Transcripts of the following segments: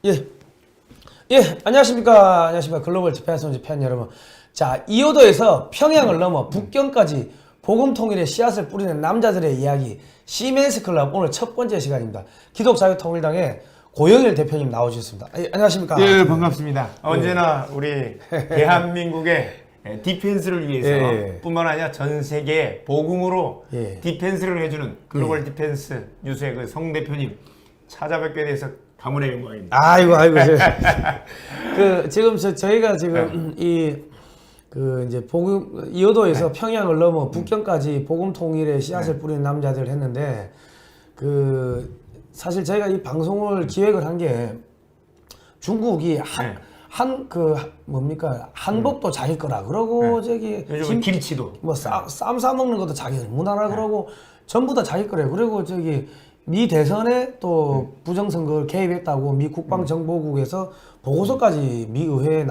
예. 예, 안녕하십니까. 글로벌 디펜스 팬 여러분. 자, 이호도에서 평양을 넘어 북경까지 복음 통일의 씨앗을 뿌리는 남자들의 이야기, 시멘스 클럽 오늘 첫 번째 시간입니다. 기독자유통일당의 고영일 대표님 나오셨습니다. 예, 안녕하십니까. 예, 반갑습니다. 언제나 우리 대한민국의 디펜스를 위해서 뿐만 아니라 전 세계 복음으로 디펜스를 해주는 글로벌 디펜스 뉴스의 그 성 대표님 찾아뵙게 돼서 가문의 영광입니다. 아이고. 지금 저희가 지금 이제 복음 이호도에서 평양을 넘어 북경까지 복음 통일의 씨앗을 뿌리는 남자들 했는데 사실 저희가 이 방송을 기획을 한 게 중국이 한복도 자기 거라 그러고 저기 요즘 김치도 쌈 싸먹는 것도 자기 문화라 그러고 전부 다 자기 거래요. 그리고 저기 미 대선에 또 부정선거를 개입했다고 미 국방정보국에서 보고서까지 미 의회에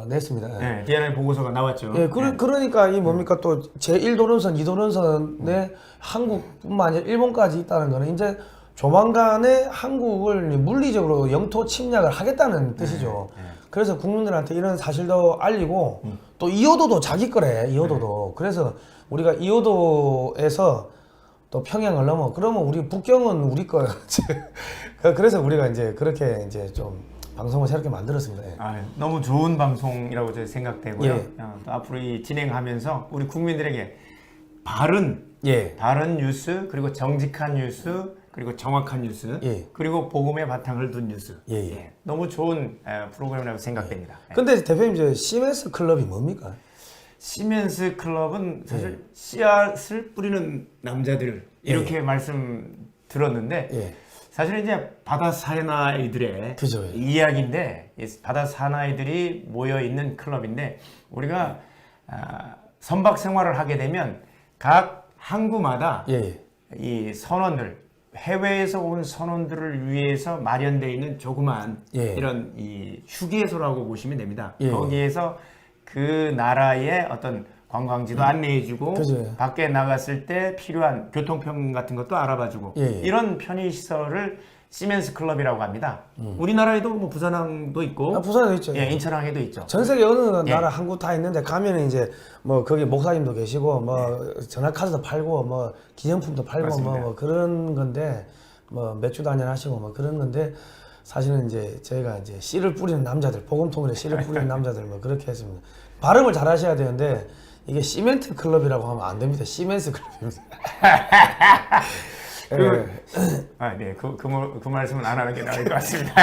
냈습니다. 네, DNI 보고서가 나왔죠. 예, 그러니까 이 뭡니까 또 제1도론선, 2도론선에 한국뿐만 아니라 일본까지 있다는 거는 이제 조만간에 한국을 물리적으로 영토 침략을 하겠다는 뜻이죠. 그래서 국민들한테 이런 사실도 알리고 또 이호도도 자기 거래, 이호도도. 그래서 우리가 이호도에서 또 평양을 넘어 그러면 우리 북경은 우리 거야. 그래서 우리가 이제 그렇게 이제 좀 방송을 새롭게 만들었습니다. 예. 너무 좋은 방송이라고 저희 생각되고요. 또 앞으로 이 진행하면서 우리 국민들에게 바른 뉴스, 그리고 정직한 뉴스, 그리고 정확한 뉴스, 그리고 복음의 바탕을 둔 뉴스. 너무 좋은 프로그램이라고 생각됩니다. 근데 대표님 저 시멘스 클럽이 뭡니까? 시멘스 클럽은 사실 씨앗을 뿌리는 남자들 이렇게 말씀 들었는데 사실은 이제 바다 사나이들의 이야기인데 바다 사나이들이 모여 있는 클럽인데 우리가 선박 생활을 하게 되면 각 항구마다 이 선원들 해외에서 온 선원들을 위해서 마련되어 있는 조그만 이런 이 휴게소라고 보시면 됩니다. 거기에서 그 나라의 어떤 관광지도 안내해주고 밖에 나갔을 때 필요한 교통편 같은 것도 알아봐주고 이런 편의시설을 시멘스 클럽이라고 합니다. 우리나라에도 뭐 부산항도 있고 부산에도 있죠. 인천항에도 있죠. 전 세계 어느 나라 항구 다 있는데 가면은 이제 뭐 거기 목사님도 계시고 뭐 전화카드도 팔고 뭐 기념품도 팔고 뭐 그런 건데 뭐 맥주도 한잔 하시고 뭐 그런 건데 사실은 이제 저희가 이제 씨를 뿌리는 남자들, 복음통일에 씨를 뿌리는 남자들 뭐 그렇게 했습니다. 발음을 잘 하셔야 되는데 이게 시멘트 클럽이라고 하면 안 됩니다. 시멘스 클럽입니다. 그 말씀은 안 하는 게 나을 것 같습니다.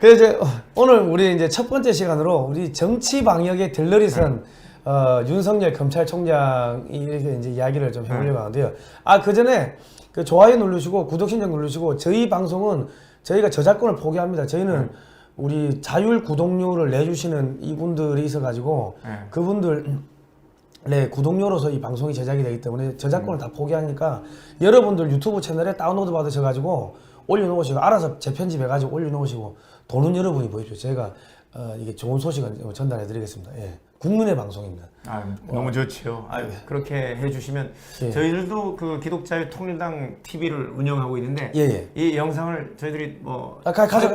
그래서 오늘 우리 이제 첫 번째 시간으로 우리 정치 방역의 들러리선 윤석열 검찰총장이 이렇게 이제 이야기를 좀 해보려고 하는데요. 그 전에 그 좋아요 누르시고 구독 신청 누르시고 저희 방송은 저희가 저작권을 포기합니다. 저희는 우리 자율 구독료를 내주시는 이분들이 있어가지고 그분들 구독료로서 이 방송이 제작이 되기 때문에 저작권을 다 포기하니까 여러분들 유튜브 채널에 다운로드 받으셔가지고 올려놓으시고 알아서 재편집해가지고 올려놓으시고 돈은 여러분이 보십시오. 제가 이게 좋은 소식은 전달해드리겠습니다. 국민의 방송입니다. 너무 좋지요. 그렇게 해주시면 저희들도 그 기독자유통일당 TV를 운영하고 있는데 이 영상을 저희들이 뭐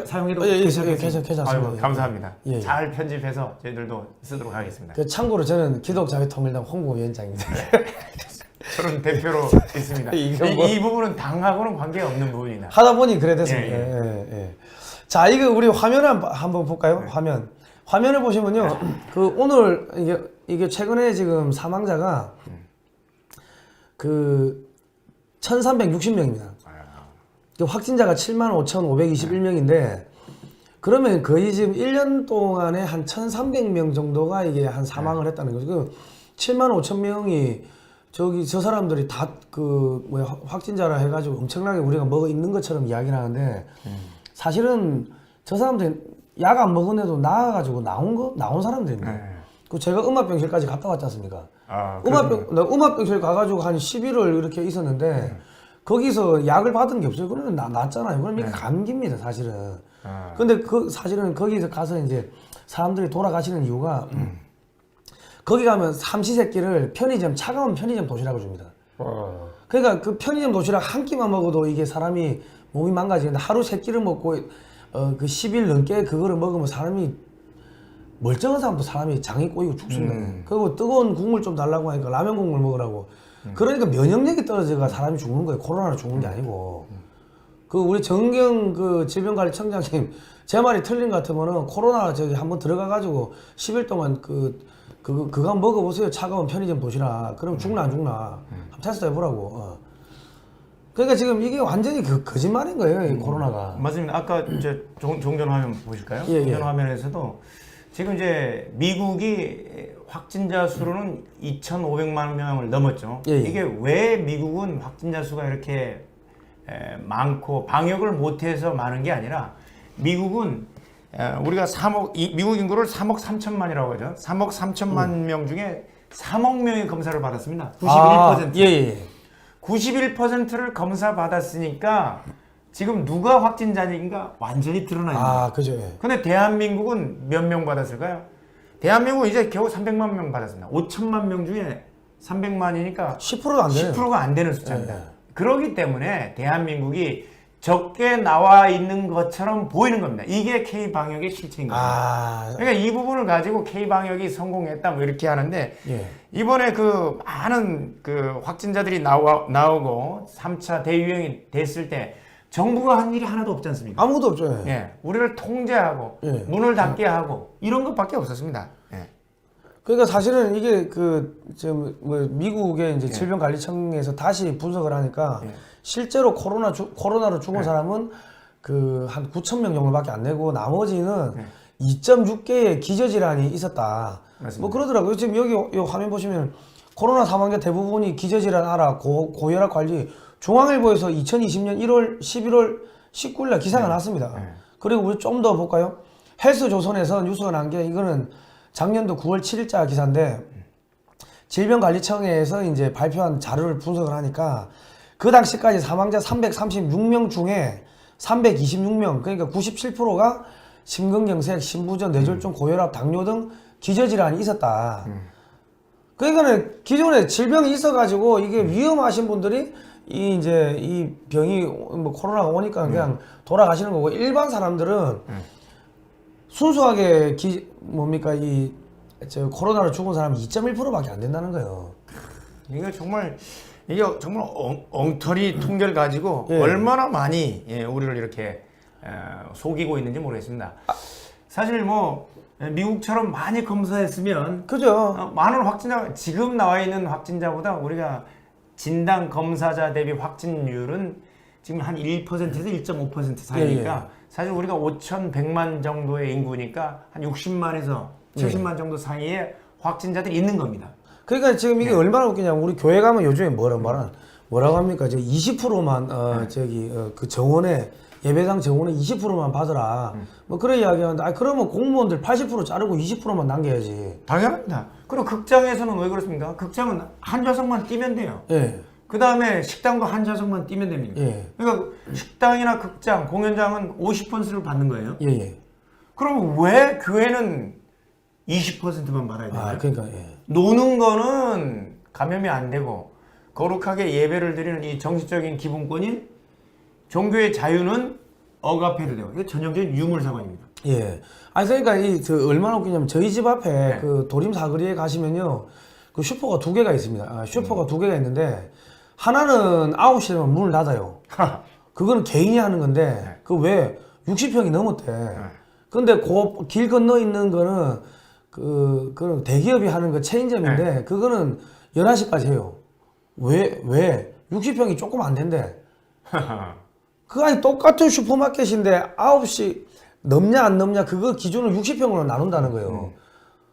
사용해도 괜찮습니다. 감사합니다. 잘 편집해서 저희들도 쓰도록 하겠습니다. 참고로 저는 기독자유통일당 홍보위원장입니다. 저는 대표로 있습니다. 이 부분은 당하고는 관계없는 부분이다. 하다 보니 그래 됐습니다. 자, 이거 우리 화면을 한번 볼까요? 화면을 보시면요. 그 오늘 이게 최근에 지금 사망자가 그 1360명입니다. 확진자가 75,521명인데 그러면 거의 지금 1년 동안에 한 1,300명 정도가 이게 한 사망을 했다는 거죠. 그 75,000명이 저 사람들이 다 확진자라 해가지고 엄청나게 우리가 먹어 있는 것처럼 이야기를 하는데 사실은 저 사람들이 약 안 먹은 애도 나아가지고 나온 사람들입니다. 그 제가 음압병실까지 갔다 왔지 않습니까? 음압병실 가가지고 한 11월 이렇게 있었는데 거기서 약을 받은 게 없어요. 그러면 낫잖아요. 그럼 이게 감기입니다, 사실은. 근데 사실은 거기서 가서 이제 사람들이 돌아가시는 이유가 거기 가면 삼시세끼를 차가운 편의점 도시락을 줍니다. 그러니까 그 편의점 도시락 한 끼만 먹어도 이게 사람이 몸이 망가지는데 하루 세 끼를 먹고 그 10일 넘게 그거를 먹으면 사람이 멀쩡한 사람도 사람이 장이 꼬이고 죽습니다. 그리고 뜨거운 국물 좀 달라고 하니까 라면 국물 먹으라고. 그러니까 면역력이 떨어져가 사람이 죽는 거예요. 코로나로 죽는 게 아니고. 그 우리 정경 그 질병관리청장님 제 말이 틀린 것 같으면은 코로나 저기 한번 들어가가지고 10일 동안 그거 한번 먹어보세요. 차가운 편의점 도시락. 그럼 죽나 안 죽나. 한번 테스트 해보라고. 그러니까 지금 이게 완전히 거짓말인 거예요. 이 코로나가. 맞습니다. 아까 이제 종전 화면 보실까요? 예, 종전 예. 화면에서도 지금 이제 미국이 확진자 수로는 2,500만 명을 넘었죠. 예, 예. 이게 왜 미국은 확진자 수가 이렇게 많고 방역을 못해서 많은 게 아니라 미국은 우리가 미국 인구를 3억 3천만이라고 하죠. 3억 3천만 명 중에 3억 명이 검사를 받았습니다. 91%. 예. 91%를 검사 받았으니까 지금 누가 확진자인가 완전히 드러나 있는 거예요. 그죠. 예. 근데 대한민국은 몇 명 받았을까요? 대한민국은 이제 겨우 300만 명 받았습니다. 5천만 명 중에 300만이니까 10%도 안 되는. 10%가 안 되는 숫자입니다. 예. 그렇기 때문에 대한민국이 적게 나와 있는 것처럼 보이는 겁니다. 이게 K방역의 실체인 겁니다. 그러니까 이 부분을 가지고 K방역이 성공했다 뭐 이렇게 하는데 예. 이번에 그 많은 그 확진자들이 나오고 3차 대유행이 됐을 때 정부가 한 일이 하나도 없지 않습니까? 아무것도 없죠. 예. 예, 우리를 통제하고 예. 문을 닫게 하고 이런 것밖에 없었습니다. 예. 그러니까 사실은 이게 지금 뭐 미국의 이제 질병관리청에서 다시 분석을 하니까 실제로 코로나로 죽은 사람은 한 9천 명 정도밖에 안 되고 나머지는 2.6개의 기저질환이 있었다. 맞습니다. 뭐 그러더라고요. 지금 여기 요 화면 보시면 코로나 사망자 대부분이 기저질환 알아 고혈압 관리 중앙일보에서 2020년 1월 11월 19일 날 기사가 났습니다. 그리고 우리 좀 더 볼까요? 헬스조선에서 뉴스가 난 게 이거는 작년도 9월 7일자 기사인데 질병관리청에서 이제 발표한 자료를 분석을 하니까 그 당시까지 사망자 336명 중에 326명 그러니까 97%가 심근경색, 신부전, 뇌졸중, 고혈압, 당뇨 등 기저질환이 있었다. 그러니까는 기존에 질병이 있어가지고 이게 위험하신 분들이 이 병이 뭐 코로나가 오니까 그냥 돌아가시는 거고 일반 사람들은 순수하게 코로나로 죽은 사람이 2.1%밖에 안 된다는 거예요. 이게 정말 엉터리 통계를 가지고 얼마나 많이 우리를 이렇게 속이고 있는지 모르겠습니다. 사실 뭐 미국처럼 많이 검사했으면 그죠. 많은 확진자 지금 나와 있는 확진자보다 우리가 진단 검사자 대비 확진율은 지금 한 1%에서 1.5% 사이니까 사실 우리가 5,100만 정도의 인구니까 한 60만에서 70만 정도 사이에 확진자들이 있는 겁니다. 그러니까 지금 이게 얼마나 웃기냐면 우리 교회 가면 요즘에 뭐라고 합니까? 20%만 그 정원에 예배당 정원에 20%만 받으라. 뭐 그런 이야기하는데 그러면 공무원들 80% 자르고 20%만 남겨야지. 당연합니다. 그리고 극장에서는 왜 그렇습니까? 극장은 한 좌석만 뛰면 돼요. 예. 그 다음에 식당도 한 좌석만 뛰면 됩니다. 예. 그러니까 식당이나 극장, 공연장은 50%를 받는 거예요. 예. 그럼 왜 교회는 20%만 받아야 되나요? 그러니까 노는 거는 감염이 안 되고 거룩하게 예배를 드리는 이 정신적인 기본권인 종교의 자유는 억압해도 되고 이게 전형적인 유물 사관입니다. 예. 그러니까 얼마나 웃기냐면 저희 집 앞에 그 도림 사거리에 가시면요. 그 슈퍼가 2개가 있습니다. 슈퍼가 2개가 있는데 하나는 9시 되면 문을 닫아요. 그거는 개인이 하는 건데 그 왜 60평이 넘었대. 근데 그 길 건너 있는 거는 그런 대기업이 하는 거 체인점인데 그거는 11시까지 해요. 왜? 60평이 조금 안 된대. 아니 똑같은 슈퍼마켓인데 9시 넘냐 안 넘냐 그거 기준을 60평으로 나눈다는 거예요.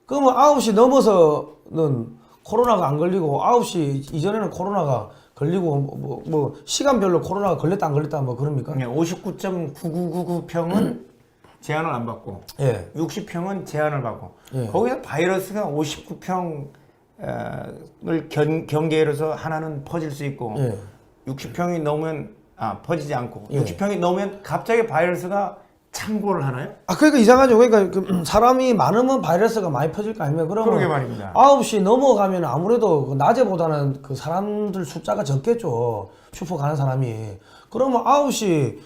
그러면 9시 넘어서는 코로나가 안 걸리고 9시 이전에는 코로나가 걸리고 뭐 시간별로 코로나가 걸렸다 안 걸렸다 뭐 그럽니까? 59.9999평은 제한을 안 받고 60평은 제한을 받고 거기서 바이러스가 59평을 경계로서 하나는 퍼질 수 있고 60평이 넘으면 퍼지지 않고 60평이 넘으면 갑자기 바이러스가 창고를 하나요? 그러니까 이상하죠. 그러니까 사람이 많으면 바이러스가 많이 퍼질 거 아닙니까? 그러면 그러게 말입니다. 9시 넘어가면 아무래도 낮에보다는 그 사람들 숫자가 적겠죠. 슈퍼 가는 사람이. 그러면 9시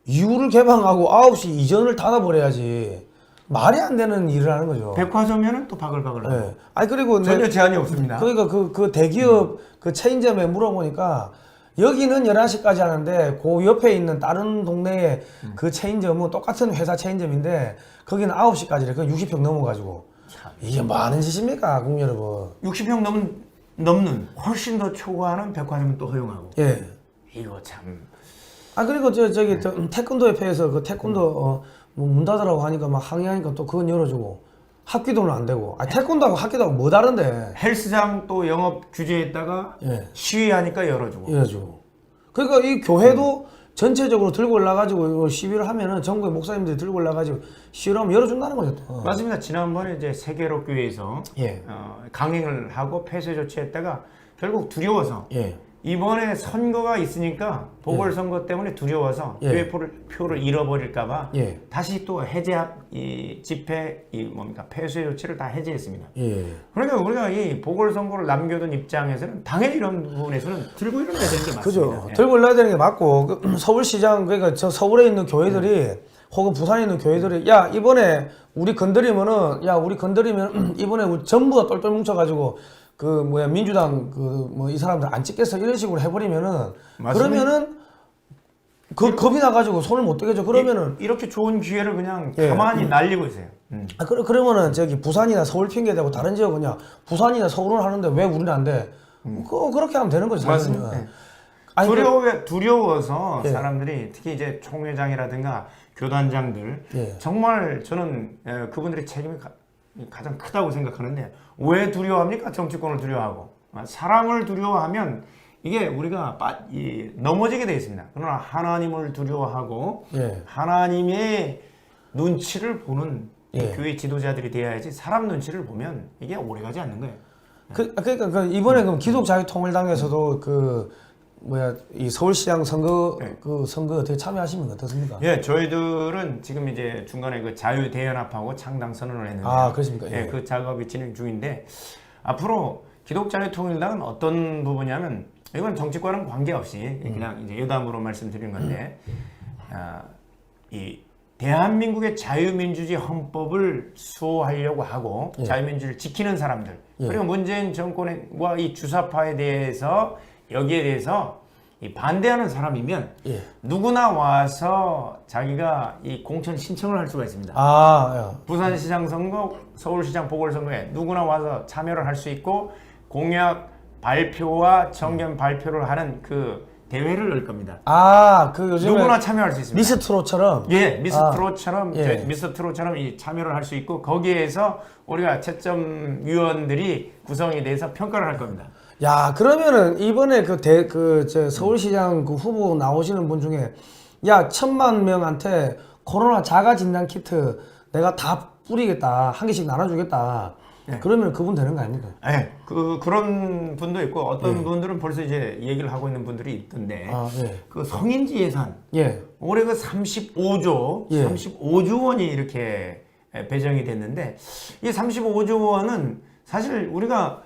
이후를 개방하고 9시 이전을 닫아버려야지. 말이 안 되는 일을 하는 거죠. 백화점에는 또 바글바글. 네. 아니 그리고 전혀 제한이 없습니다. 그러니까 그 대기업 그 체인점에 물어보니까 여기는 11시까지 하는데 그 옆에 있는 다른 동네에 그 체인점은 똑같은 회사 체인점인데 거기는 9시까지래. 그 60평 넘어가지고 이게 뭐 하는 짓입니까, 국민 여러분? 60평 넘는 훨씬 더 초과하는 백화점은 또 허용하고. 예. 이거 참. 아 그리고 저기 태권도 협회에서 그 태권도 뭐 문 닫으라고 하니까 막 항의하니까 또 그건 열어주고 합기도는 안 되고. 아 태권도하고 합기도하고 뭐 다른데? 헬스장 또 영업 규제했다가 예. 시위하니까 열어주고. 열어주고. 그러니까 이 교회도 전체적으로 들고 올라가지고 시위를 하면은 전국의 목사님들이 들고 올라가지고 시위를 하면 열어준다는 거죠. 또. 맞습니다. 지난번에 이제 세계로 교회에서 예. 강행을 하고 폐쇄 조치했다가 결국 두려워서 예. 이번에 선거가 있으니까 보궐선거 때문에 두려워서 예. 교회 표를 잃어버릴까봐 예. 다시 또 이 집회 폐쇄 조치를 다 해제했습니다. 예. 그러니까 우리가 이 보궐선거를 남겨둔 입장에서는 당연히 이런 부분에서는 들고 일어나야 되는 게 맞습니다. 그죠. 예. 들고 일어나야 되는 게 맞고 그 서울시장 그러니까 저 서울에 있는 교회들이 혹은 부산에 있는 교회들이 야 이번에 우리 건드리면 이번에 우리 전부 다 똘똘 뭉쳐가지고 그 뭐야 민주당 그 뭐 이 사람들 안 찍겠어 이런 식으로 해버리면은 맞습니다. 그러면은 그 겁이 나가지고 손을 못 대겠죠. 그러면은 이렇게 좋은 기회를 그냥 예. 가만히 날리고 있어요. 그러면은 저기 부산이나 서울 핑계대고 다른 지역은요 부산이나 서울은 하는데 왜 우리는 안 돼? 그렇게 하면 되는 거죠. 사실은. 맞습니다. 아니, 두려워서 예. 사람들이 특히 이제 총회장이라든가 교단장들 예. 정말 저는 그분들의 책임이 가장 크다고 생각하는데 왜 두려워합니까? 정치권을 두려워하고 사람을 두려워하면 이게 우리가 넘어지게 돼 있습니다. 그러나 하나님을 두려워하고 예. 하나님의 눈치를 보는 예. 교회 지도자들이 되어야지 사람 눈치를 보면 이게 오래가지 않는 거예요. 그러니까 이번에 그럼 기독자유통일당에서도 그 뭐야 이 서울시장 선거 네. 그 선거 어떻게 참여하시면 어떻습니까? 예, 저희들은 지금 이제 중간에 그 자유대연합하고 창당 선언을 했는데, 아, 그렇습니까? 예, 예. 그 작업이 진행 중인데 앞으로 기독자유통일당은 어떤 부분이냐면 이건 정치과는 관계없이 그냥 이제 여담으로 말씀드린 건데, 이 대한민국의 자유민주주의 헌법을 수호하려고 하고 예. 자유민주주의를 지키는 사람들 예. 그리고 문재인 정권과 이 주사파에 대해서 여기에 대해서 이 반대하는 사람이면 예. 누구나 와서 자기가 이 공천 신청을 할 수가 있습니다. 아, 부산시장 선거, 서울시장 보궐선거에 누구나 와서 참여를 할 수 있고 공약 발표와 정견 발표를 하는 그 대회를 열 겁니다. 그 요즘에 누구나 참여할 수 있습니다. 미스트롯처럼 예, 미스트롯처럼 예. 미스트롯처럼 이 참여를 할 수 있고 거기에서 우리가 채점 위원들이 구성이 돼서 평가를 할 겁니다. 야 그러면은 이번에 저 서울시장 그 후보 나오시는 분 중에 야 1,000만 명한테 코로나 자가 진단 키트 내가 다 뿌리겠다 한 개씩 나눠주겠다. 네. 그러면 그분 되는 거 아닙니까? 네, 그런 분도 있고 어떤 분들은 벌써 이제 얘기를 하고 있는 분들이 있던데 예. 그 성인지 예산 예. 올해 그 35조 예. 35조 원이 이렇게 배정이 됐는데 이 35조 원은 사실 우리가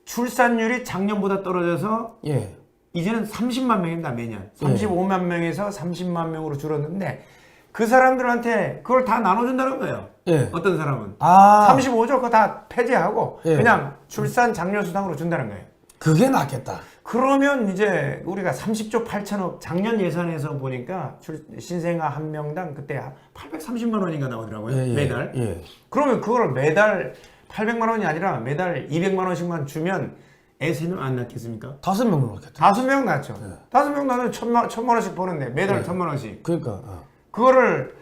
출산율이 작년보다 떨어져서 예. 이제는 30만 명입니다 매년 35만 명에서 30만 명으로 줄었는데 그 사람들한테 그걸 다 나눠준다는 거예요. 예. 어떤 사람은 35조 그거 다 폐지하고 예. 그냥 출산 장려수당으로 준다는 거예요. 그게 낫겠다. 그러면 이제 우리가 30조 8천억 작년 예산에서 보니까 신생아 한 명당 그때 830만 원인가 나오더라고요. 예, 예. 매달. 예. 그러면 그걸 매달 800만 원이 아니라 매달 200만 원씩만 주면 애 3명 안 낳겠습니까? 5명은 낳겠다. 5명 낳죠. 5명 낳으면 1,000만 원씩 버는데 매달 1,000만 원씩. 그러니까. 그거를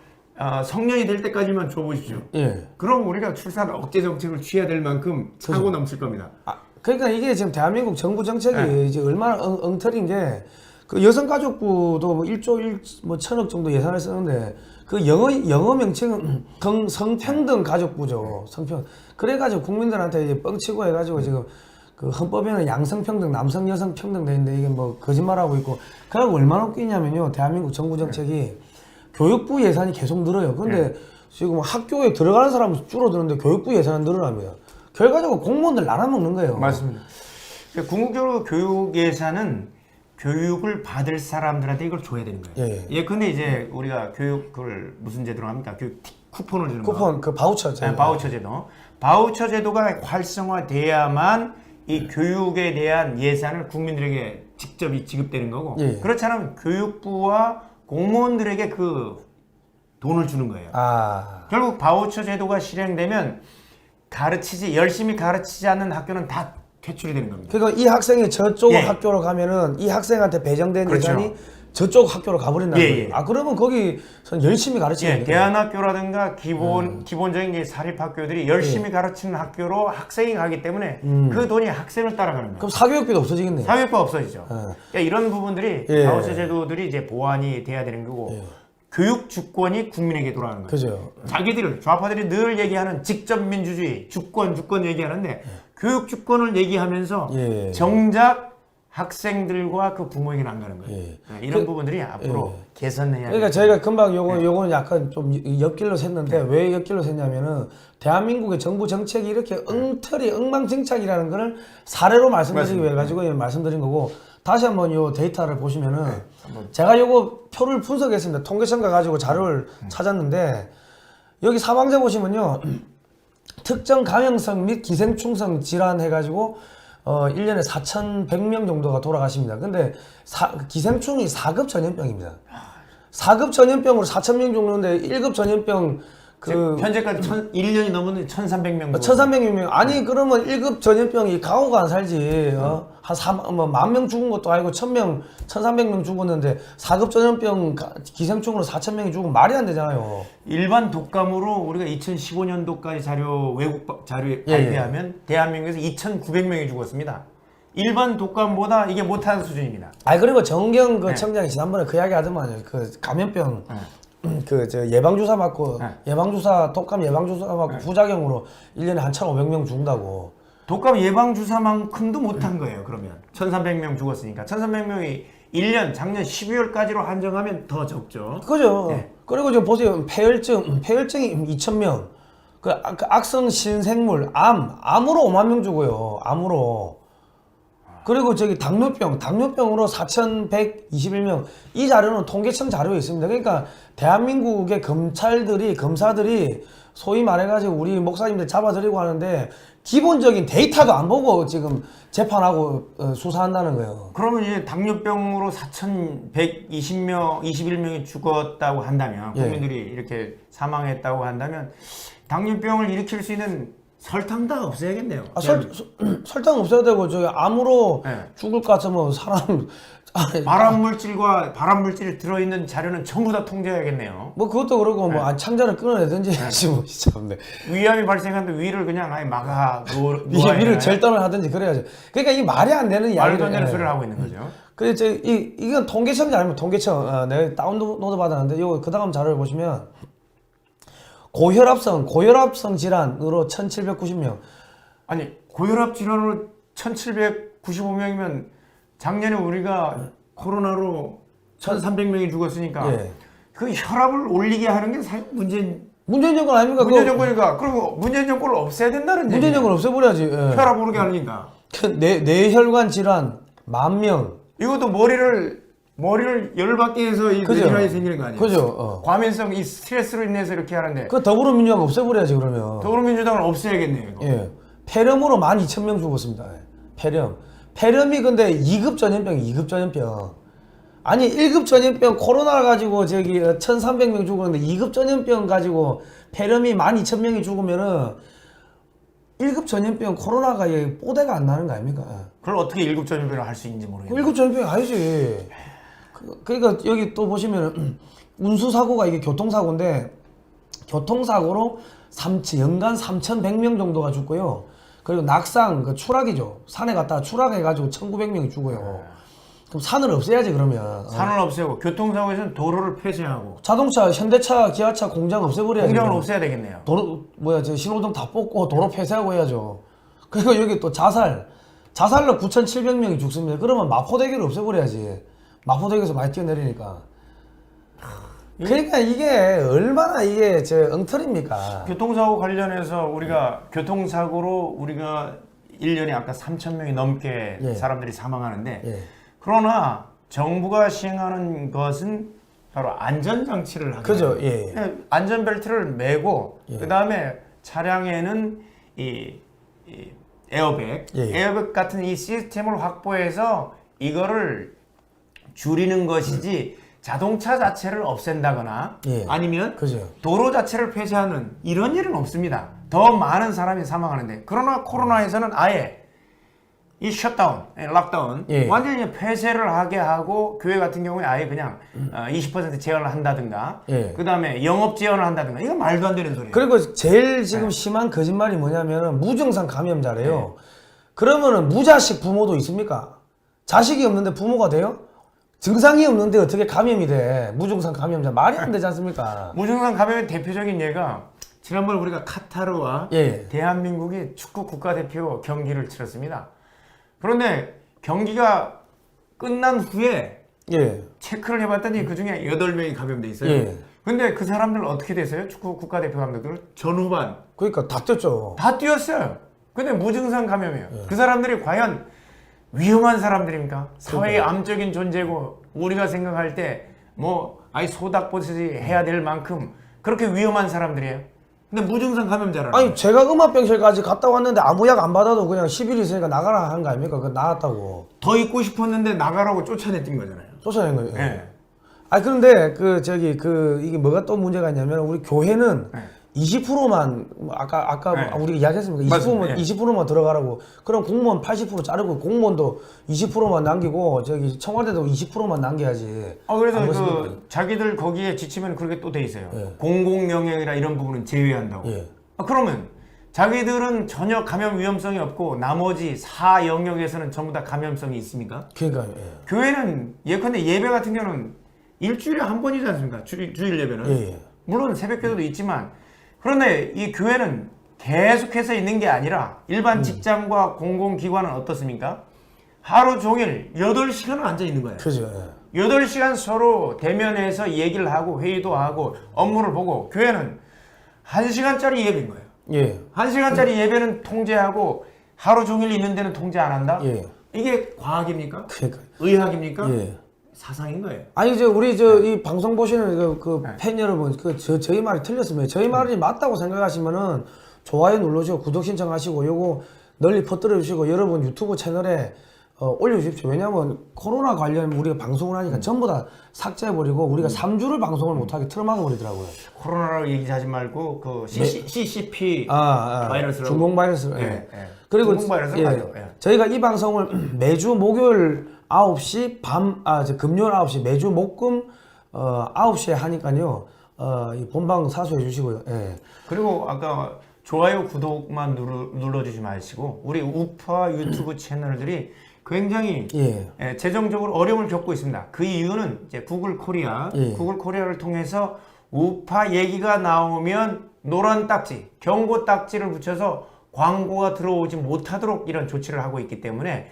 성년이 될 때까지만 줘보십시오. 예. 그럼 우리가 출산 억제 정책을 취해야 될 만큼 차고 넘칠 겁니다. 그러니까 이게 지금 대한민국 정부 정책이 네. 이제 얼마나 엉터리인 게 그 여성가족부도 뭐 1조 1,000억 정도 예산을 쓰는데 그 영어 명칭은 성평등 가족부죠. 성평. 그래가지고 국민들한테 이제 뻥치고 해가지고 지금 그 헌법에는 양성평등, 남성, 여성 평등 돼 있는데 이게 뭐 거짓말하고 있고. 그래서 얼마나 웃기냐면요. 대한민국 정부 정책이 교육부 예산이 계속 늘어요. 그런데 지금 학교에 들어가는 사람은 줄어드는데 교육부 예산은 늘어납니다. 결과적으로 공무원들 나눠먹는 거예요. 맞습니다. 궁극적으로 교육 예산은 교육을 받을 사람들한테 이걸 줘야 되는 거예요. 예, 근데 이제 우리가 교육을 무슨 제도로 합니까? 교육 쿠폰을 주는 거. 쿠폰, 그 바우처 제도. 네, 바우처 제도. 바우처 제도가 활성화돼야만 이 교육에 대한 예산을 국민들에게 직접 지급되는 거고. 그렇지 않으면 교육부와 공무원들에게 그 돈을 주는 거예요. 결국 바우처 제도가 실행되면 열심히 가르치지 않는 학교는 다 퇴출이 되는 겁니다. 그러니까 이 학생이 저쪽 학교로 가면은 이 학생한테 배정된 예산이 저쪽 학교로 가버린다는 거예요. 그러면 거기서 열심히 가르치는 대안학교라든가 기본적인 사립학교들이 열심히 가르치는 학교로 학생이 가기 때문에 그 돈이 학생을 따라가는 거예요. 그럼 사교육비도 없어지겠네요. 사교육비가 없어지죠. 그러니까 이런 부분들이 바우처 제도들이 이제 보완이 돼야 되는 거고 교육 주권이 국민에게 돌아가는 거예요. 그죠. 자기들 좌파들이 늘 얘기하는 직접 민주주의, 주권 얘기하는데 교육 주권을 얘기하면서 정작 학생들과 그 부모에게는 안 가는 거예요. 이런 부분들이 앞으로 개선해야 돼요. 그러니까 저희가 금방 요거는 약간 좀 옆길로 샜는데 왜 옆길로 샜냐면은 대한민국의 정부 정책이 이렇게 엉망진창이라는 거를 사례로 말씀드리기 위해 가지고 말씀드린 거고, 다시 한번 요 데이터를 보시면은 제가 요거 표를 분석했습니다. 통계청과 가지고 자료를 찾았는데 여기 사망자 보시면요. 특정 감염성 및 기생충성 질환 해가지고 1년에 4,100명 정도가 돌아가십니다. 근데 기생충이 4급 전염병입니다. 4급 전염병으로 4,000명 죽는데 1급 전염병 현재까지 1년이 넘었는데 1,300명. 1,300명. 아니 그러면 1급 전염병이 강호가 안 살지. 한 10,000명 죽은 것도 아니고 1,000명, 1,300명 죽었는데 4급 전염병 기생충으로 4,000명이 죽으면 말이 안 되잖아요. 일반 독감으로 우리가 2015년도까지 외국 자료에 발표하면 대한민국에서 2,900명이 죽었습니다. 일반 독감보다 이게 못하는 수준입니다. 그리고 정경 청장이 지난번에 그 이야기 하더만요. 그 감염병 예방주사 맞고 독감 예방주사 맞고 부작용으로 1년에 한 1,500명 죽는다고. 독감 예방주사만큼도 못한 거예요. 그러면 1,300명 죽었으니까 1,300명이 1년 작년 12월까지로 한정하면 더 적죠. 그죠. 그리고 지금 보세요. 폐혈증이 2,000명. 그 악성 신생물 암으로 5만 명 죽어요. 암으로. 그리고 당뇨병으로 4,121명. 이 자료는 통계청 자료에 있습니다. 그러니까 대한민국의 검사들이 소위 말해가지고 우리 목사님들 잡아들이고 하는데 기본적인 데이터도 안 보고 지금 재판하고 수사한다는 거예요. 그러면 이제 당뇨병으로 4,121명이 죽었다고 한다면, 국민들이 이렇게 사망했다고 한다면 당뇨병을 일으킬 수 있는 설탕 다 없애야겠네요. 설탕 없애야 되고 암으로 죽을 것 같으면 사람 발암물질 들어있는 자료는 전부 다 통제해야겠네요. 그것도 그러고 창자를 끊어내든지 해야지 참네. 위암이 발생하는데 위를 그냥 아예 막아 위를 절단을 하든지 그래야지. 그러니까 이게 말이 안 되는 이야기를 말도 안 되는 소리를 하고 있는 거죠. 그래서 이건 통계청이 아니면 통계청. 내가 다운로드 받았는데 이거 그 다음 자료를 보시면 고혈압성 질환으로 1,790명. 아니 고혈압 질환으로 1,795명이면 작년에 우리가 코로나로 1,300명이 죽었으니까 그 혈압을 올리게 하는 게 사실 문재인 정권 아닙니까? 문재인 정권이니까. 그리고 문재인 정권을 없애야 된다는 얘기예요. 문재인 정권 없애버려야지. 혈압 오르게 하니까. 뇌혈관 질환 10,000명. 이것도 머리를 열받게 해서 이 뇌질환이 생기는 거 아니에요? 그죠. 과민성 이 스트레스로 인해서 이렇게 하는데. 그 더불어민주당 없애버려야지 그러면. 더불어민주당을 없애야겠네요. 이거. 폐렴으로 12,000명 죽었습니다. 폐렴이 근데 2급 전염병. 아니 1급 전염병 코로나 가지고 1,300명 죽었는데 2급 전염병 가지고 폐렴이 12,000명이 죽으면은 1급 전염병 코로나가 뽀대가 안 나는 거 아닙니까? 그걸 어떻게 1급 전염병을 할 수 있는지 모르겠네요. 1급 전염병이 아니지. 그러니까 여기 또 보시면 운수사고가 이게 교통사고인데 교통사고로 연간 3,100명 정도가 죽고요. 그리고 낙상, 추락이죠. 산에 갔다가 추락해가지고 1,900명이 죽어요. 그럼 산을 없애야지 그러면. 산을 없애고 교통사고에서는 도로를 폐쇄하고 자동차, 현대차, 기아차 공장 없애버려야지. 공장을 없애야 되겠네요. 신호등 다 뽑고 도로 폐쇄하고 해야죠. 그리고 여기 또 자살로 9,700명이 죽습니다. 그러면 마포대교를 없애버려야지. 마포대교에서 많이 뛰어내리니까. 그러니까 이게 얼마나 엉터리입니까? 교통사고 관련해서 우리가 교통사고로 1년에 아까 3,000명이 넘게 사람들이 사망하는데 그러나 정부가 시행하는 것은 바로 안전장치를 하는 그죠. 거예요. 예. 안전벨트를 매고 예. 그 다음에 차량에는 이 에어백, 예. 에어백 같은 이 시스템을 확보해서 이거를 줄이는 것이지 자동차 자체를 없앤다거나 예. 아니면 그죠. 도로 자체를 폐쇄하는 이런 일은 없습니다. 더 많은 사람이 사망하는데 그러나 코로나에서는 아예 이 셧다운, 락다운 예. 완전히 폐쇄를 하게 하고 교회 같은 경우에 아예 그냥 20% 제한을 한다든가 예. 그 다음에 영업 제한을 한다든가 이건 말도 안 되는 소리예요. 그리고 제일 지금 심한 거짓말이 뭐냐면은 무증상 감염자래요. 그러면은 무자식 부모도 있습니까? 자식이 없는데 부모가 돼요? 증상이 없는데 어떻게 감염이 돼? 무증상 감염자 말이 안 되지 않습니까? 무증상 감염의 대표적인 예가 지난번 우리가 카타르와 예. 대한민국이 축구 국가대표 경기를 치렀습니다. 그런데 경기가 끝난 후에 예. 체크를 해봤더니 그 중에 8명이 감염돼 있어요. 예. 근데 그 사람들 어떻게 됐어요? 축구 국가대표 감독들 전후반 그러니까 다 뛰었죠. 다 뛰었어요. 근데 무증상 감염이에요. 그 사람들이 과연 위험한 사람들입니까? 사회의 암적인 존재고 우리가 생각할 때 뭐 아예 소닥보듯이 해야 될 만큼 그렇게 위험한 사람들이에요. 근데 무증상 감염자라는 아니 제가 음압병실까지 갔다 왔는데 아무 약 안 받아도 그냥 10일 있으니까 나가라 한 거 아닙니까? 그 나왔다고. 더 있고 싶었는데 나가라고 쫓아냈던 거잖아요. 쫓아낸 거예요. 네. 아 그런데 이게 뭐가 또 문제가 있냐면 우리 교회는 네. 20%만 아까 네. 우리가 이야기했습니까? 20%만 네. 20%만 들어가라고. 그럼 공무원 80% 자르고 공무원도 20%만 남기고 저기 청와대도 20%만 남겨야지. 그래서 안 그 그렇습니까? 자기들 거기에 지치면 그렇게 또 돼 있어요. 예. 공공 영역이나 이런 부분은 제외한다고. 예. 그러면 자기들은 전혀 감염 위험성이 없고 나머지 4영역에서는 전부 다 감염성이 있습니까? 그러니까요. 예. 교회는 예컨대 예배 같은 경우는 일주일에 한 번이지 않습니까? 주일 예배는. 예. 물론 새벽기도도 있지만 그런데 이 교회는 계속해서 있는 게 아니라 일반 직장과 공공기관은 어떻습니까? 하루 종일 8시간을 앉아 있는 거예요. 그죠. 예. 8시간 서로 대면해서 얘기를 하고 회의도 하고 업무를 보고 교회는 1시간짜리 예배인 거예요. 예. 1시간짜리 예배는 통제하고 하루 종일 있는 데는 통제 안 한다? 예. 이게 과학입니까? 그러니까. 의학입니까? 예. 사상인 거예요. 아니 우리 이 방송 보시는 팬 여러분 저희 말이 틀렸습니다. 저희 말이 맞다고 생각하시면은 좋아요 눌러주시고 구독 신청하시고 요거 널리 퍼뜨려 주시고 여러분 유튜브 채널에 올려주십시오. 왜냐면 코로나 관련 우리가 방송을 하니까 전부 다 삭제해버리고 우리가 3주를 방송을 못하게 틀어막아버리더라고요. 코로나라고 얘기하지 말고 그 CCP 바이러스라고. 중공 바이러스. 예. 예. 예. 그리고 중공 바이러스 맞아요. 예. 저희가 이 방송을 매주 목요일 9시 금요일 9시 매주 목금 9시에 하니까요. 이 본방 사수해 주시고요. 예. 그리고 아까 좋아요 구독만 눌러주지 마시고 우리 우파 유튜브 채널들이 굉장히 재정적으로 어려움을 겪고 있습니다. 그 이유는 이제 구글 코리아를 통해서 우파 얘기가 나오면 노란 딱지, 경고 딱지를 붙여서 광고가 들어오지 못하도록 이런 조치를 하고 있기 때문에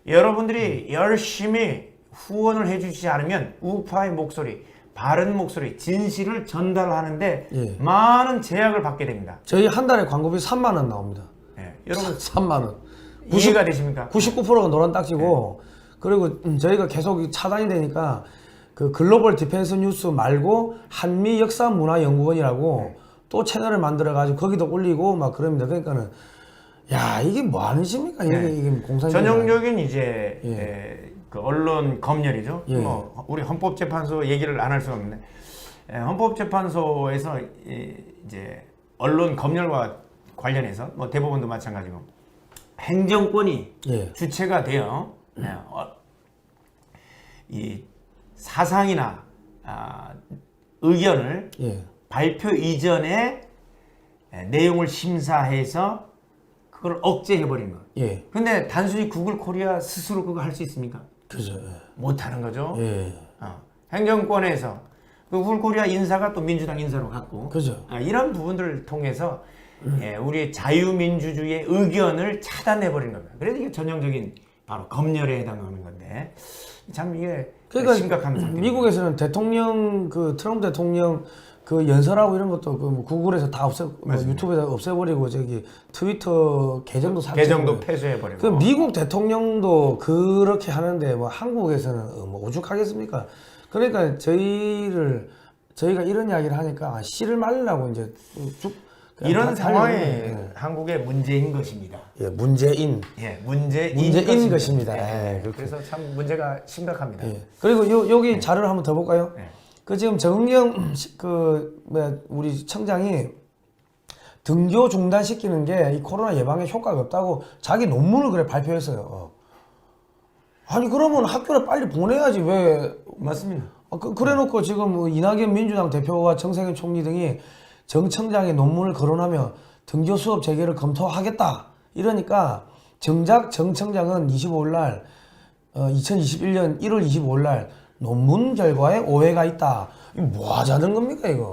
여러분들이 열심히 후원을 해주시지 않으면 우파의 목소리, 바른 목소리, 진실을 전달하는데 많은 제약을 받게 됩니다. 저희 한 달에 광고비 3만 원 나옵니다. 여러분 3만 원. 이해가 되십니까? 99%가 노란 딱지고 그리고 저희가 계속 차단이 되니까 그 글로벌 디펜스 뉴스 말고 한미 역사 문화 연구원이라고 또 채널을 만들어 가지고 거기도 올리고 막 그럽니다. 그러니까는 야 이게 뭐 하는 짓입니까? 이게 공산 전형적인 이제 그 언론 검열이죠. 뭐 우리 헌법재판소 얘기를 안 할 수 없는데 헌법재판소에서 이제 언론 검열과 관련해서 뭐 대법원도 마찬가지고 행정권이 주체가 되어 이 사상이나 의견을 발표 이전에 내용을 심사해서 그걸 억제해버리는 거예요. 근데 단순히 구글 코리아 스스로 그거 할 수 있습니까? 그죠. 못하는 거죠. 행정권에서 그 구글 코리아 인사가 또 민주당 인사로 갔고 그죠. 이런 부분들을 통해서 우리 자유민주주의의 의견을 차단해버리는 겁니다. 그래서 이게 전형적인 바로 검열에 해당하는 건데 참 이게 그러니까 심각한 상태. 미국에서는 대통령 그 트럼프 대통령 그 연설하고 이런 것도 그 구글에서 다 뭐 유튜브에서 없애버리고 저기 트위터 계정도 계정도 폐쇄해버리고. 그 미국 대통령도 그렇게 하는데 뭐 한국에서는 뭐 오죽하겠습니까? 그러니까 저희가 이런 이야기를 하니까 씨를 말리려고 이제 쭉 이런 상황이 한국의 문제인 것입니다. 예, 문재인 문제인 것입니다. 예, 그래서 참 문제가 심각합니다. 예. 그리고 여기 자료를 한번 더 볼까요? 그 지금 정은경 우리 청장이 등교 중단시키는 게 이 코로나 예방에 효과가 없다고 자기 논문을 그래 발표했어요. 아니 그러면 학교를 빨리 보내야지 왜? 맞습니다. 그래놓고 지금 뭐 이낙연 민주당 대표와 정세균 총리 등이 정 청장의 논문을 거론하며 등교 수업 재개를 검토하겠다 이러니까 정작 정 청장은 25일 날 2021년 1월 25일 날 논문 결과에 오해가 있다. 이거 뭐 하자는 겁니까 이거?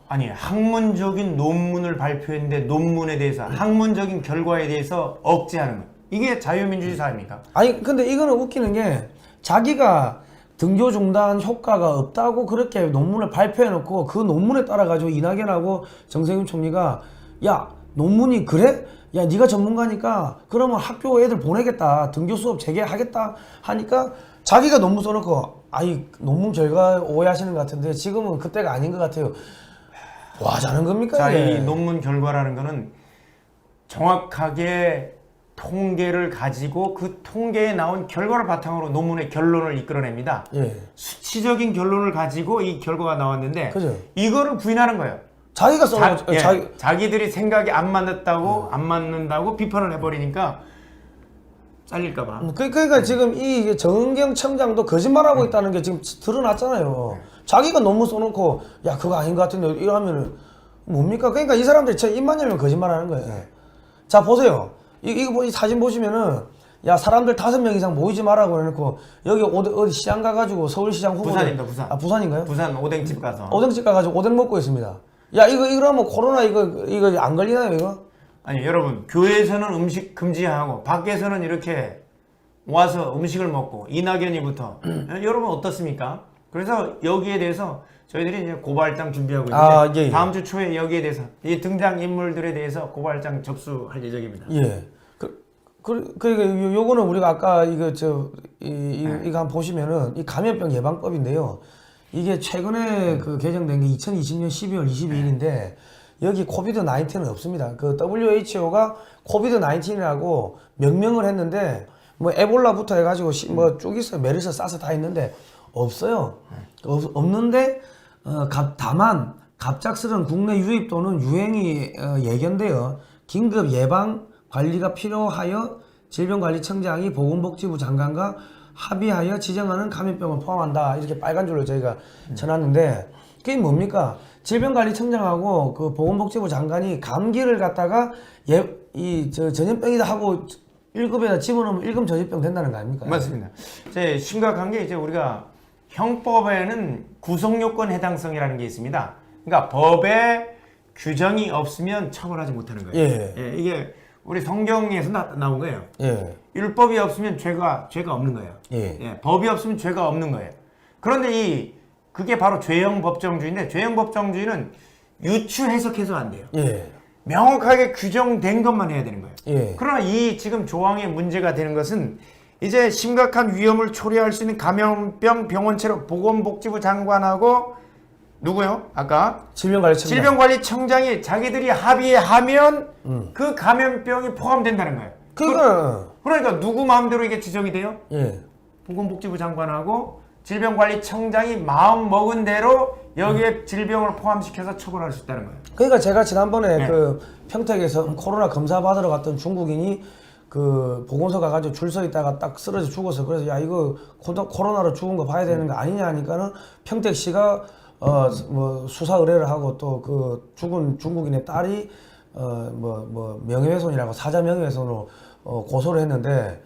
아니 학문적인 논문을 발표했는데 논문에 대해서 학문적인 결과에 대해서 억제하는 거. 이게 자유민주주의 사회입니까? 아니 근데 이거는 웃기는 게 자기가 등교 중단 효과가 없다고 그렇게 논문을 발표해놓고 그 논문에 따라가지고 이낙연하고 정세균 총리가 야 논문이 그래? 야 네가 전문가니까 그러면 학교 애들 보내겠다 등교 수업 재개하겠다 하니까 자기가 논문 써놓고 아이 논문 결과 오해하시는 것 같은데 지금은 그때가 아닌 것 같아요. 뭐 하자는 겁니까? 자, 이 논문 결과라는 거는 정확하게 통계를 가지고 그 통계에 나온 결과를 바탕으로 논문의 결론을 이끌어냅니다. 예. 수치적인 결론을 가지고 이 결과가 나왔는데 그죠. 이거를 부인하는 거예요. 자기가 써놓고 자기들이 생각이 안 맞는다고 비판을 해버리니까 잘릴까봐. 그러니까 지금 이 정은경 청장도 거짓말하고 있다는 게 지금 드러났잖아요. 자기가 논문 써놓고 야 그거 아닌 것 같은데 이러면은 뭡니까? 그러니까 이 사람들이 저 입만 열면 거짓말하는 거예요. 자 보세요. 이 사진 보시면은 야 사람들 5명 이상 모이지 말라고 해놓고 여기 어디 시장 가가지고 서울시장 후보들 부산입니다. 부산. 아 부산인가요? 부산 오뎅집 가서. 오뎅집 가가지고 오뎅 먹고 있습니다. 야 이러면 코로나 이거 안 걸리나요 이거? 아니 여러분 교회에서는 음식 금지하고 밖에서는 이렇게 와서 음식을 먹고 이낙연이부터 여러분 어떻습니까? 그래서 여기에 대해서 저희들이 이제 고발장 준비하고 있는데 예. 다음 주 초에 여기에 대해서 이 등장 인물들에 대해서 고발장 접수할 예정입니다. 예. 그러니까 요거는 우리가 아까 이거 한번 보시면은 이 감염병 예방법인데요. 이게 최근에 그 개정된 게 2020년 12월 22일인데 여기 코비드 19는 없습니다. 그 WHO가 코비드 19이라고 명명을 했는데 뭐 에볼라부터 해가지고 뭐 쭉 있어요. 메르스, 사스 다 있는데 없어요. 없는데 다만 갑작스러운 국내 유입 또는 유행이 예견되어 긴급 예방 관리가 필요하여 질병관리청장이 보건복지부 장관과 합의하여 지정하는 감염병을 포함한다. 이렇게 빨간 줄로 저희가 쳐놨는데 그게 뭡니까? 질병관리청장하고 그 보건복지부 장관이 감기를 갖다가 전염병이다 하고 1급에다 집어넣으면 1급 전염병 된다는 거 아닙니까? 맞습니다. 이제 심각한 게 이제 우리가 형법에는 구성요건 해당성이라는 게 있습니다. 그러니까 법에 규정이 없으면 처벌하지 못하는 거예요. 예. 이게 우리 성경에서 나온 거예요. 예. 율법이 없으면 죄가 없는 거예요. 예. 법이 없으면 죄가 없는 거예요. 그런데 그게 바로 죄형 법정주의인데 죄형 법정주의는 유추 해석해서 안 돼요. 예. 명확하게 규정된 것만 해야 되는 거예요. 예. 그러나 이 지금 조항의 문제가 되는 것은 이제 심각한 위험을 초래할 수 있는 감염병 병원체로 보건복지부 장관하고 누구요? 아까 질병관리청장이 자기들이 합의하면 그 감염병이 포함된다는 거예요. 그러니까 누구 마음대로 이게 지정이 돼요? 예. 보건복지부 장관하고 질병관리청장이 마음 먹은 대로 여기에 질병을 포함시켜서 처벌할 수 있다는 거예요. 그러니까 제가 지난번에 그 평택에서 코로나 검사 받으러 갔던 중국인이 그 보건소 가가지고 줄 서 있다가 딱 쓰러져 죽었어. 그래서 야 이거 코로나로 죽은 거 봐야 되는 거 아니냐 하니까는 평택시가 뭐 수사 의뢰를 하고 또 그 죽은 중국인의 딸이 명예훼손이라고 사자 명예훼손으로 고소를 했는데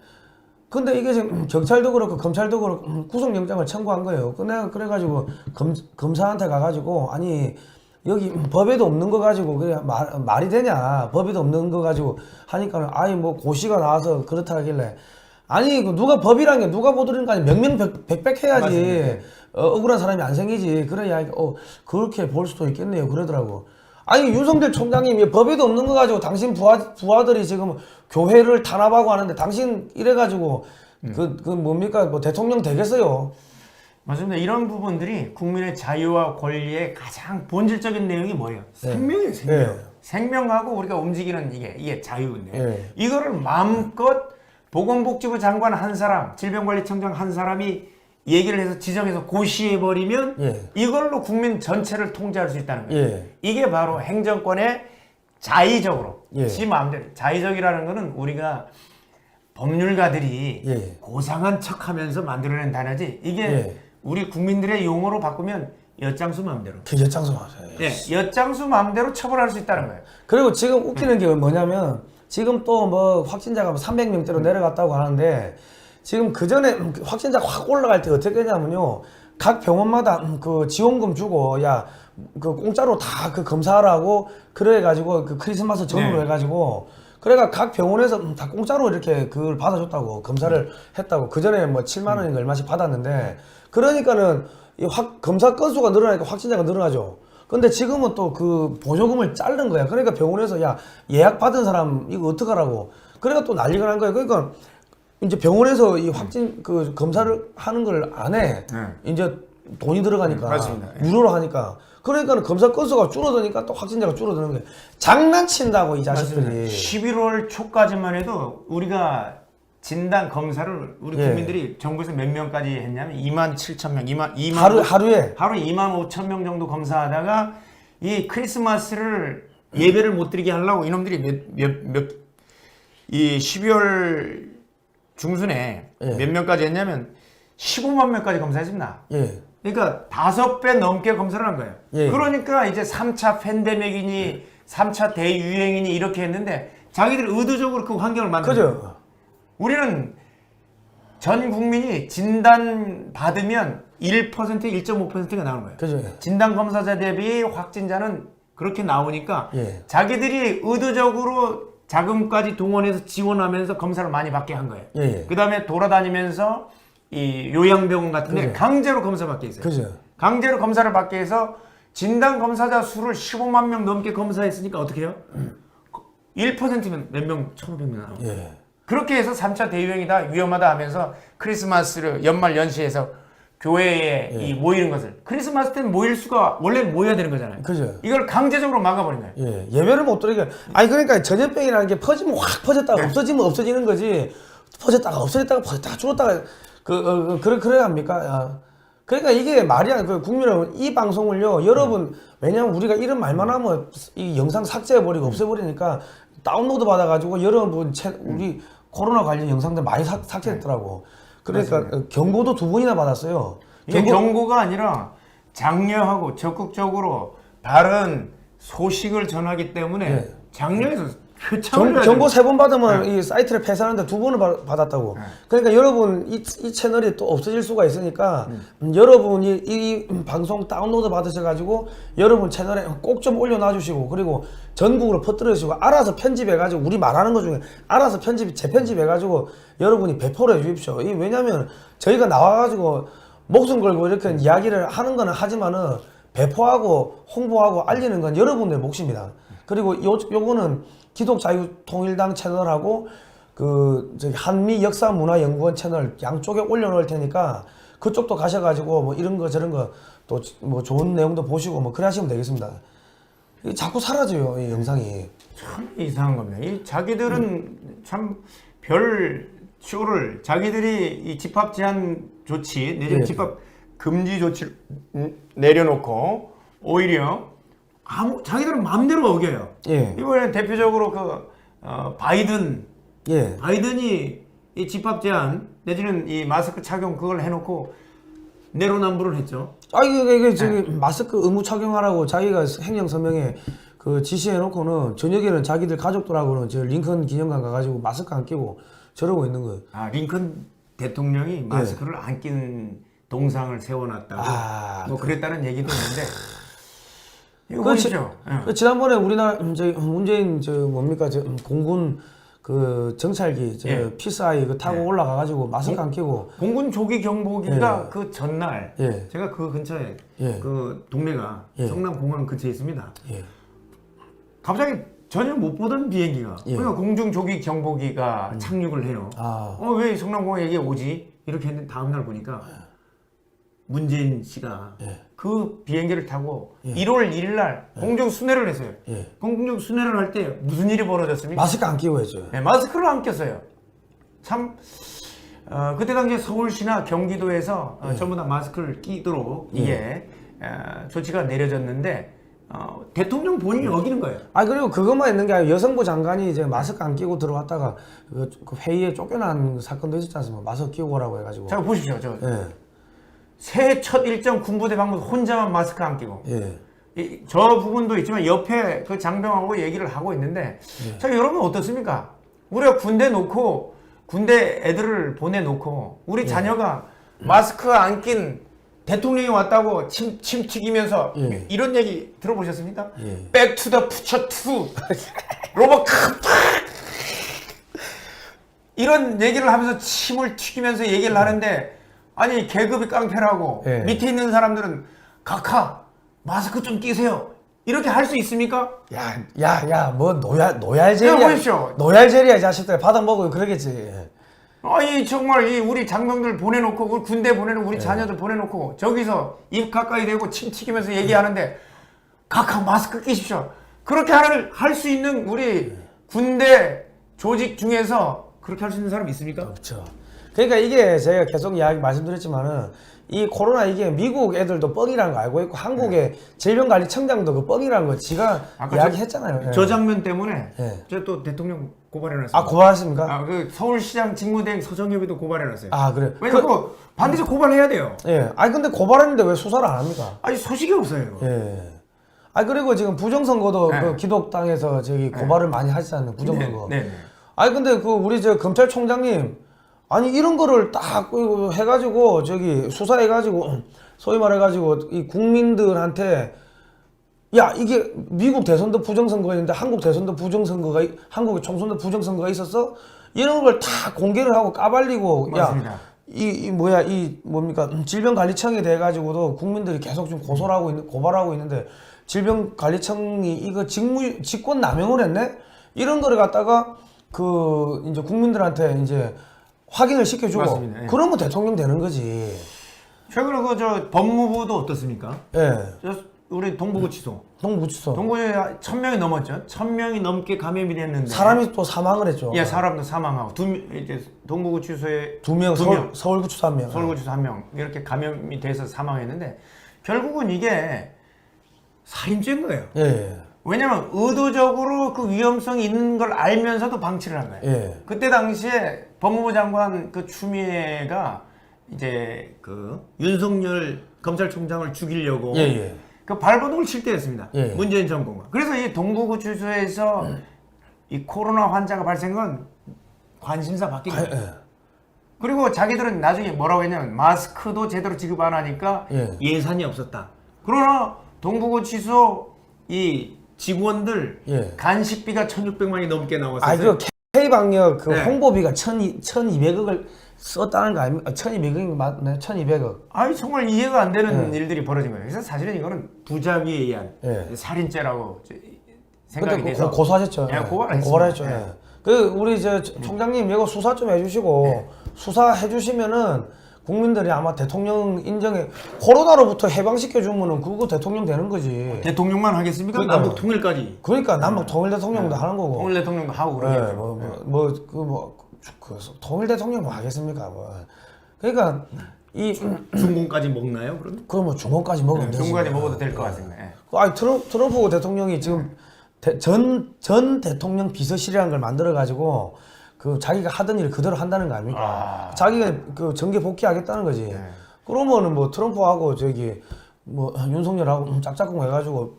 근데 이게 지금 경찰도 그렇고 검찰도 그렇고 구속영장을 청구한 거예요. 내가 그래가지고 검사한테 가가지고 아니 여기 법에도 없는 거 가지고 그냥 말이 되냐 법에도 없는 거 가지고 하니까는 아니 뭐 고시가 나와서 그렇다 하길래 아니 누가 법이란 게 누가 보더라는 거 아니 명명백백해야지 억울한 사람이 안 생기지. 그래야 그렇게 볼 수도 있겠네요. 그러더라고. 아니 윤석열 총장님 법에도 없는 거 가지고 당신 부하들이 지금 교회를 탄압하고 하는데 당신 이래가지고 그 뭡니까 뭐 대통령 되겠어요? 맞습니다. 이런 부분들이 국민의 자유와 권리의 가장 본질적인 내용이 뭐예요? 생명이에요, 생명. 네. 생명하고 우리가 움직이는 이게 자유인데 이거를 마음껏 보건복지부 장관 한 사람, 질병관리청장 한 사람이 얘기를 해서 지정해서 고시해버리면 이걸로 국민 전체를 통제할 수 있다는 거예요. 이게 바로 행정권의 자의적으로, 지 마음대로. 자의적이라는 거는 우리가 법률가들이 고상한 척하면서 만들어낸 단어지 이게 우리 국민들의 용어로 바꾸면 엿장수 마음대로. 엿장수 마음대로. 엿장수 마음대로 처벌할 수 있다는 거예요. 그리고 지금 웃기는 게 뭐냐면 지금 또 뭐 확진자가 300명대로 내려갔다고 하는데 지금 그 전에 확진자가 확 올라갈 때 어떻게 했냐면요. 각 병원마다 그 지원금 주고 그 공짜로 다 그 검사하라고 그래가지고 그 크리스마스 전후로 해가지고 그래가 각 병원에서 다 공짜로 이렇게 그걸 받아줬다고 검사를 했다고 그 전에 뭐 7만 원인가 얼마씩 받았는데 그러니까는 검사 건수가 늘어나니까 확진자가 늘어나죠. 근데 지금은 또 그 보조금을 자른 거야. 그러니까 병원에서 예약 받은 사람 이거 어떡하라고. 그러니까 또 난리가 난 거야. 그러니까 이제 병원에서 이 확진 그 검사를 하는 걸 안 해. 이제 돈이 들어가니까 맞습니다. 유료로 하니까. 그러니까 검사 건수가 줄어드니까 또 확진자가 줄어드는 거예요. 장난친다고 이 자식들이. 11월 초까지만 해도 우리가 진단 검사를 우리 국민들이 정부에서 몇 명까지 했냐면 27,000명, 하루에 25,000명 정도 검사하다가 이 크리스마스를 예배를 못 드리게 하려고 이놈들이 이 12월 중순에 몇 명까지 했냐면 15만 명까지 검사했습니다. 그러니까 5배 넘게 검사를 한 거예요. 그러니까 이제 3차 팬데믹이니 3차 대유행이니 이렇게 했는데 자기들이 의도적으로 그 환경을 만들었어요. 그죠. 우리는 전 국민이 진단 받으면 1%, 1.5%가 나오는 거예요. 그죠. 진단 검사자 대비 확진자는 그렇게 나오니까 자기들이 의도적으로 자금까지 동원해서 지원하면서 검사를 많이 받게 한 거예요. 그 다음에 돌아다니면서 이 요양병원 같은 데 강제로 검사 받게 했어요. 그죠. 강제로 검사를 받게 해서 진단 검사자 수를 15만 명 넘게 검사했으니까 어떻게 해요? 1%면 몇 명? 1,500명 나와요. 그렇게 해서 3차 대유행이다 위험하다 하면서 크리스마스를 연말 연시해서 교회에 이 모이는 것을 크리스마스 때는 모일 수가 원래 모여야 되는 거잖아요. 그죠. 이걸 강제적으로 막아버린 거예요. 예배를 못 드리게. 아니 그러니까 전염병이라는 게 퍼지면 확 퍼졌다가 없어지면 없어지는 거지. 퍼졌다가 없어졌다가 퍼졌다가 죽었다가 그래야 합니까? 그러니까 이게 말이 아니라 국민 여러분 이 방송을요 여러분 왜냐면 우리가 이런 말만 하면 이 영상 삭제해버리고 없애버리니까 다운로드 받아가지고 여러분 우리 코로나 관련 영상들 많이 삭제했더라고. 그러니까 맞습니다. 경고도 2번이나 받았어요. 이게 경고가 아니라 장려하고 적극적으로 다른 소식을 전하기 때문에 장려해서 경고 3번 받으면 이 사이트를 폐쇄하는데 2번을 받았다고. 그러니까 여러분 이 채널이 또 없어질 수가 있으니까 여러분이 이 방송 다운로드 받으셔가지고 여러분 채널에 꼭 좀 올려놔 주시고 그리고 전국으로 퍼뜨려 주시고 알아서 편집해가지고 우리 말하는 것 중에 알아서 재편집해가지고 여러분이 배포를 해주십시오. 왜냐면 저희가 나와가지고 목숨 걸고 이렇게 이야기를 하는 거는 하지만은 배포하고 홍보하고 알리는 건 여러분의 몫입니다. 그리고 요거는 기독자유통일당 채널하고 저기 한미역사문화연구원 채널 양쪽에 올려놓을 테니까 그쪽도 가셔가지고 뭐 이런 거 저런 거 또 뭐 좋은 내용도 보시고 뭐 그래 하시면 되겠습니다. 자꾸 사라져요 이 영상이. 참 이상한 겁니다. 이 자기들은 참 별 쇼를 자기들이 이 집합 제한 조치 내지는 집합 금지 조치를 내려놓고 오히려 자기들은 마음대로 어겨요. 이번에 대표적으로 바이든이 이 집합 제한 내지는 이 마스크 착용 그걸 해놓고 내로남불을 했죠. 이게 저기 마스크 의무 착용하라고 자기가 행정 서명에 그 지시해놓고는 저녁에는 자기들 가족들하고는 저 링컨 기념관 가가지고 마스크 안 끼고 저러고 있는 거예요. 링컨 대통령이 마스크를 안 낀 동상을 세워놨다고 뭐 그랬다는 얘기도 있는데. 이거 보십시오. 지난번에 우리나라 문재인 공군 그 정찰기 저 피스아이 그 타고 올라가가지고 마스크 안 끼고 공군 조기 경보기가 그 전날 제가 그 근처에 그 동네가 성남공항 근처에 있습니다. 갑자기 전혀 못 보던 비행기가 그러니까 공중 조기 경보기가 착륙을 해요. 왜 성남공항에 이게 오지? 이렇게 했는데 다음날 보니까 문재인 씨가 그 비행기를 타고 1월 1일 날 공중 순회를 했어요. 공중 순회를 할 때 무슨 일이 벌어졌습니까? 마스크 안 끼고 했죠. 네, 마스크를 안 꼈어요. 참 그때 당시에 서울시나 경기도에서 전부 다 마스크를 끼도록 이게 조치가 내려졌는데 대통령 본인이 어기는 거예요. 그리고 그것만 있는 게 아니라 여성부 장관이 이제 마스크 안 끼고 들어왔다가 그 회의에 쫓겨난 사건도 있었지 않습니까? 마스크 끼고 오라고 해가지고. 자 보십시오. 새해 첫 일정 군부대 방문 혼자만 마스크 안 끼고. 저 부분도 있지만 옆에 그 장병하고 얘기를 하고 있는데 자 여러분 어떻습니까? 우리가 군대 놓고 군대 애들을 보내놓고 우리 자녀가 마스크 안 낀 대통령이 왔다고 침 튀기면서 이런 얘기 들어보셨습니까? Back to the future 2 로봇 이런 얘기를 하면서 침을 튀기면서 얘기를 하는데 아니 계급이 깡패라고 밑에 있는 사람들은 각하 마스크 좀 끼세요 이렇게 할 수 있습니까? 뭐 노얄젤이야. 보십시오. 노얄젤이야 이 자식들 받아먹고 그러겠지. 아니 정말 이 우리 장병들 보내놓고 우리 군대 보내놓고 우리 자녀들 보내놓고 저기서 입 가까이 대고 침 튀기면서 얘기하는데 각하 마스크 끼십시오. 그렇게 할 수 있는 우리 군대 조직 중에서 그렇게 할 수 있는 사람 있습니까? 없죠. 그러니까 이게 제가 계속 말씀드렸지만은 이 코로나 이게 미국 애들도 뻥이라는 거 알고 있고 한국의 질병관리청장도 그 뻥이라는 거 지가 이야기했잖아요. 저 장면 때문에 제가 또 대통령 고발해놨어요. 고발했습니까? 그 서울시장 직무대행 서정엽이도 고발해놨어요. 그래. 왜냐면 반드시 고발해야 돼요. 근데 고발했는데 왜 수사를 안 합니까? 소식이 없어요. 그리고 지금 부정선거도 그 기독당에서 고발을 많이 하지 않는 부정선거. 근데 그 우리 검찰총장님 이런 거를 딱 해가지고 수사해가지고 소위 말해가지고 이 국민들한테 이게 미국 대선도 부정선거인데 한국 대선도 한국의 총선도 부정선거가 있었어? 이런 걸 다 공개를 하고 까발리고 맞습니다. 뭡니까 질병관리청에 대해 가지고도 국민들이 계속 좀 고발하고 있는데 질병관리청이 이거 직권 남용을 했네? 이런 거를 갖다가 이제 국민들한테 이제 확인을 시켜주고 맞습니다. 그러면 대통령 되는 거지. 최근에 저 법무부도 어떻습니까? 우리 동부구치소. 동부구치소에 1,000명이 넘었죠. 1,000명이 넘게 감염이 됐는데 사람이 또 사망을 했죠. 사람도 사망하고 이제 동부구치소에 2명, 서울구치소 1명. 서울구치소 1명 이렇게 감염이 돼서 사망했는데 결국은 이게 살인죄인 거예요. 왜냐면 의도적으로 그 위험성이 있는 걸 알면서도 방치를 한 거예요. 그때 당시에 법무부 장관 그 추미애가 이제 그 윤석열 검찰총장을 죽이려고 그 발버둥을 칠 때였습니다. 문재인 정권과. 그래서 이 동부구치소에서 이 코로나 환자가 발생한 관심사 바뀐 거예요. 그리고 자기들은 나중에 뭐라고 했냐면 마스크도 제대로 지급 안 하니까 예산이 없었다. 그러나 동부구치소 이 직원들 간식비가 1,600만이 넘게 나왔어요. K방역 홍보비가 1,200억을 썼다는 거 아닙니까? 1,200억이 맞나요? 1,200억. 정말 이해가 안 되는 일들이 벌어진 거예요. 그래서 사실은 이거는 부작위에 의한 살인죄라고 생각이 돼서 고소하셨죠. 고발했죠. 우리 총장님 이거 수사 좀 해주시고 수사해 주시면은 국민들이 아마 대통령 인정에 코로나로부터 해방시켜주면은 그거 대통령 되는 거지. 대통령만 하겠습니까? 남북 통일까지. 그러니까 남북 통일 대통령도 하는 거고. 통일 대통령도 하고 그러겠죠. 통일 대통령 뭐 하겠습니까? 그러니까 이 중공까지 먹나요? 그러면? 중공까지 먹으면 되지. 중공까지 먹어도 될 것 같습니다. 트럼프 대통령이 지금 전 대통령 비서실이라는 걸 만들어 가지고. 자기가 하던 일을 그대로 한다는 거 아닙니까? 자기가 정계 복귀하겠다는 거지. 그러면은 트럼프하고 윤석열하고 짝짝꿍 해가지고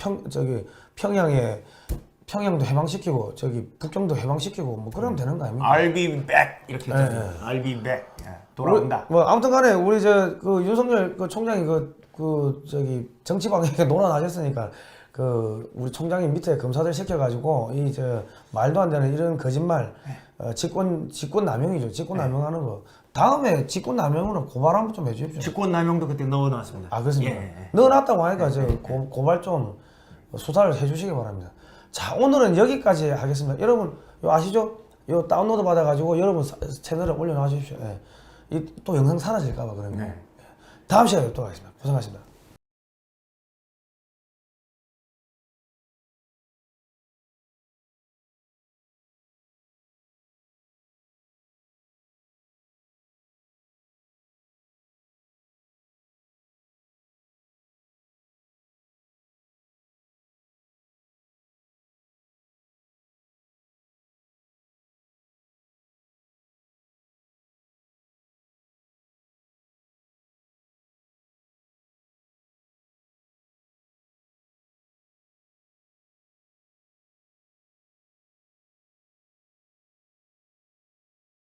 평양도 해방시키고 북경도 해방시키고 그러면 되는 거 아닙니까? I'll be back 이렇게 했잖아요. I'll be back 돌아온다. 아무튼간에 우리 윤석열 총장이 정치 방향에 논란하셨으니까 그 우리 총장님 밑에 검사들 시켜가지고 이 저 말도 안 되는 이런 거짓말, 직권 남용이죠. 직권 남용하는 거. 다음에 직권 남용으로 고발 한번 좀 해주십시오. 직권 남용도 그때 넣어놨습니다. 아 그렇습니까? 넣어놨다고 하니까 저 고발 좀 수사를 해주시기 바랍니다. 자 오늘은 여기까지 하겠습니다. 여러분 요 아시죠? 요 다운로드 받아가지고 여러분 채널에 올려놔 주십시오. 예. 이 또 영상 사라질까봐 그러면. 다음 시간에 또 하겠습니다. 고생하셨습니다.